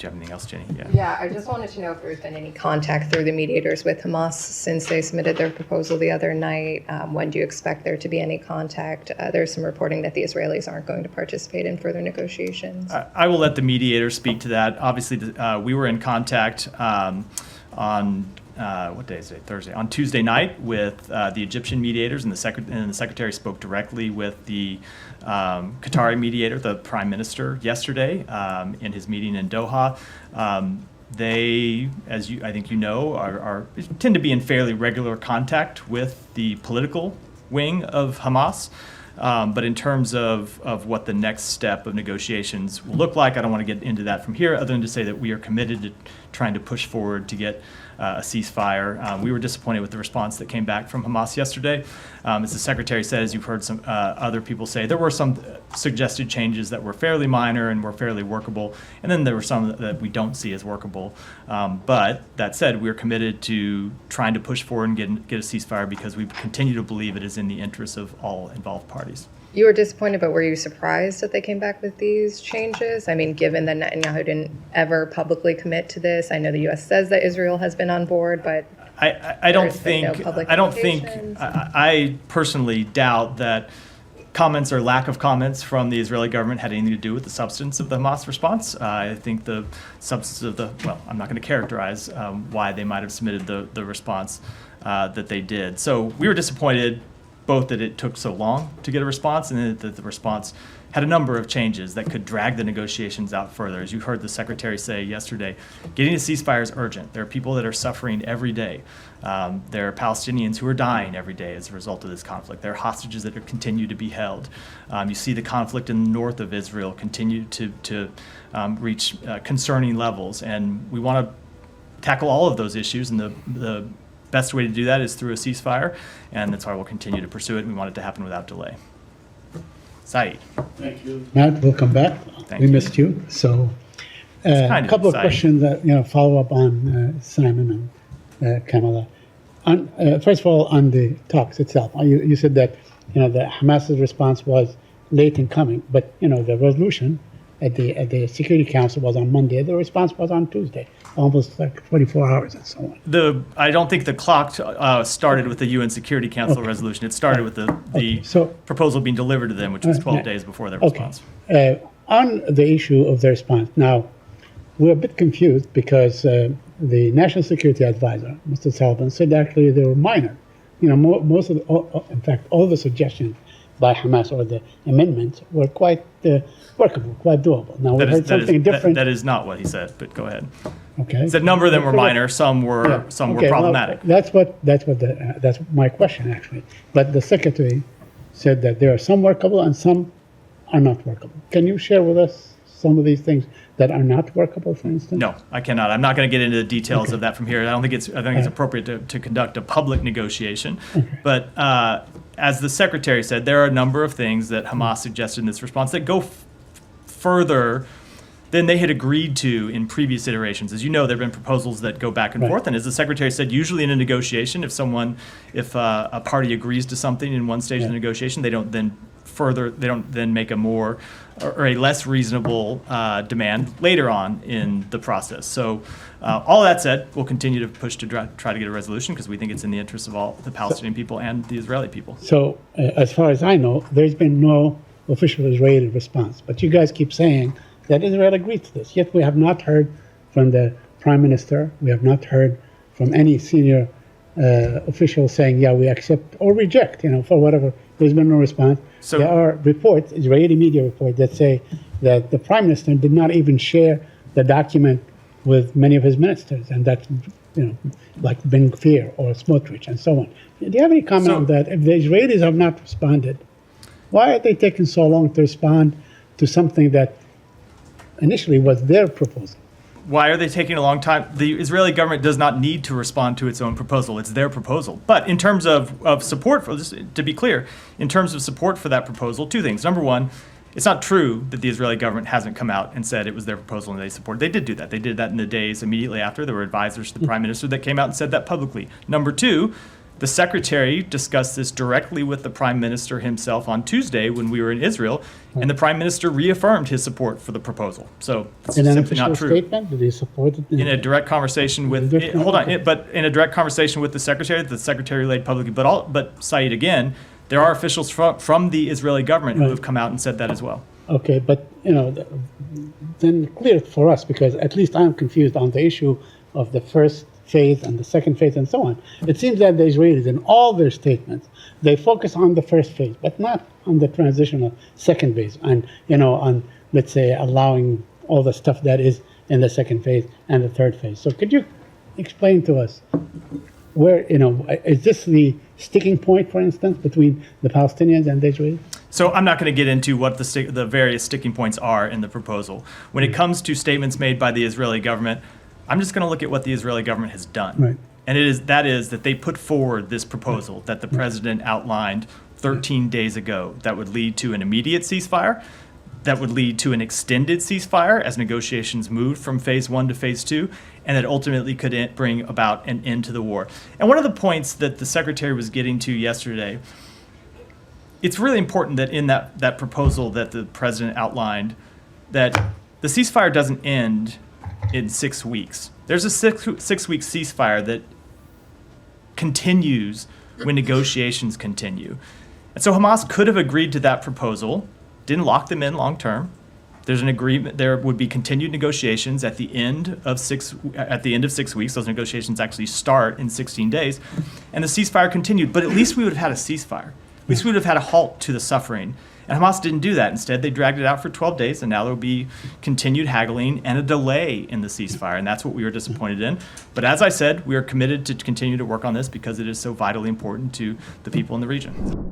you have anything else, Jenny? Yeah, I just wanted to know if there's been any contact through the mediators with Hamas since they submitted their proposal the other night. When do you expect there to be any contact? There's some reporting that the Israelis aren't going to participate in further negotiations. I will let the mediators speak to that. Obviously, we were in contact on what day is it? Thursday. On Tuesday night with the Egyptian mediators, and the secretary spoke directly with the Qatari mediator, the prime minister, yesterday in his meeting in Doha. They, as I think you know, tend to be in fairly regular contact with the political wing of Hamas. But in terms of what the next step of negotiations will look like, I don't want to get into that from here, other than to say that we are committed to trying to push forward to get a ceasefire. We were disappointed with the response that came back from Hamas yesterday. As the secretary said, as you've heard some other people say, there were some suggested changes that were fairly minor and were fairly workable, and then there were some that we don't see as workable. But that said, we are committed to trying to push forward and get a ceasefire because we continue to believe it is in the interests of all involved parties. You were disappointed, but were you surprised that they came back with these changes? I mean, given that Netanyahu didn't ever publicly commit to this, I know the U.S. says that Israel has been on board, but I personally doubt that comments or lack of comments from the Israeli government had anything to do with the substance of the Hamas response. I think the substance of I'm not going to characterize why they might have submitted the response that they did. So we were disappointed both that it took so long to get a response and that the response had a number of changes that could drag the negotiations out further. As you heard the secretary say yesterday, getting a ceasefire is urgent. There are people that are suffering every day. There are Palestinians who are dying every day as a result of this conflict. There are hostages that continue to be held. You see the conflict in the north of Israel continue to reach concerning levels, and we want to tackle all of those issues, and the best way to do that is through a ceasefire, and that's why we'll continue to pursue it, and we want it to happen without delay. Saeed. Thank you. Matt, welcome back. We missed you. So a couple of questions that follow up on Simon and Kamala. First of all, on the talks itself, you said that the Hamas's response was late in coming, but the resolution at the Security Council was on Monday. The response was on Tuesday, almost like 24 hours and so on. I don't think the clock started with the UN Security Council resolution. It started with the proposal being delivered to them, which was 12 days before their response. On the issue of the response, now, we're a bit confused because the National Security Advisor, Mr. Sullivan, said actually they were minor. Most of in fact, all the suggestions by Hamas or the amendments were quite workable, quite doable. Now we heard something different. That is not what he said, but go ahead. Okay. He said a number of them were minor, some were problematic. Well, that's my question actually. But the secretary said that there are some workable and some are not workable. Can you share with us some of these things that are not workable, for instance? No, I cannot. I'm not going to get into the details of that from here. I think it's appropriate to conduct a public negotiation. Okay. But as the secretary said, there are a number of things that Hamas suggested in this response that go further than they had agreed to in previous iterations. As you know, there have been proposals that go back and forth, and as the secretary said, usually in a negotiation, if a party agrees to something in one stage of the negotiation, they don't then make a more or a less reasonable demand later on in the process. So all that said, we'll continue to push to try to get a resolution because we think it's in the interest of all the Palestinian people and the Israeli people. So as far as I know, there's been no official Israeli response. But you guys keep saying that Israel agreed to this. Yet we have not heard from the prime minister. We have not heard from any senior official saying, yeah, we accept or reject, for whatever. There's been no response. So there are reports, Israeli media reports, that say that the prime minister did not even share the document with many of his ministers, and that's, like Ben Gvir or Smotrich and so on. Do you have any comment on that? If the Israelis have not responded, why are they taking so long to respond to something that initially was their proposal? Why are they taking a long time? The Israeli government does not need to respond to its own proposal. It's their proposal. But in terms of support for this, to be clear, in terms of support for that proposal, two things. Number one, it's not true that the Israeli government hasn't come out and said it was their proposal and they supported. They did do that. They did that in the days immediately after. There were advisors to the prime minister that came out and said that publicly. Number two, The secretary discussed this directly with the prime minister himself on Tuesday when we were in Israel, and the prime minister reaffirmed his support for the proposal. So it's In an simply official not true. statement, did he support it? In a direct conversation with, but in a direct conversation with the secretary relayed publicly. But Saeed, again, there are officials from the Israeli government who have come out and said that as well. Okay, but then clear it for us, because at least I'm confused on the issue of the first phase and the second phase and so on. It seems that the Israelis, in all their statements, they focus on the first phase, but not on the transitional second phase, and on, let's say, allowing all the stuff that is in the second phase and the third phase. So could you explain to us where, is this the sticking point, for instance, between the Palestinians and the Israelis? So I'm not going to get into what the various sticking points are in the proposal. When it comes to statements made by the Israeli government, I'm just going to look at what the Israeli government has done. Right. And that they put forward this proposal that the president outlined 13 days ago that would lead to an immediate ceasefire, that would lead to an extended ceasefire as negotiations moved from phase 1 to phase 2, and that ultimately could bring about an end to the war. And one of the points that the secretary was getting to yesterday, it's really important that in that proposal that the president outlined, that the ceasefire doesn't end in 6 weeks. There's a six-week ceasefire that continues when negotiations continue. And so Hamas could have agreed to that proposal, didn't lock them in long term. There's an agreement. There would be continued negotiations at the end of 6 weeks. Those negotiations actually start in 16 days, and the ceasefire continued. But at least we would have had a ceasefire. At least we would have had a halt to the suffering. And Hamas didn't do that. Instead, they dragged it out for 12 days, and now there will be continued haggling and a delay in the ceasefire, and that's what we were disappointed in. But as I said, we are committed to continue to work on this because it is so vitally important to the people in the region.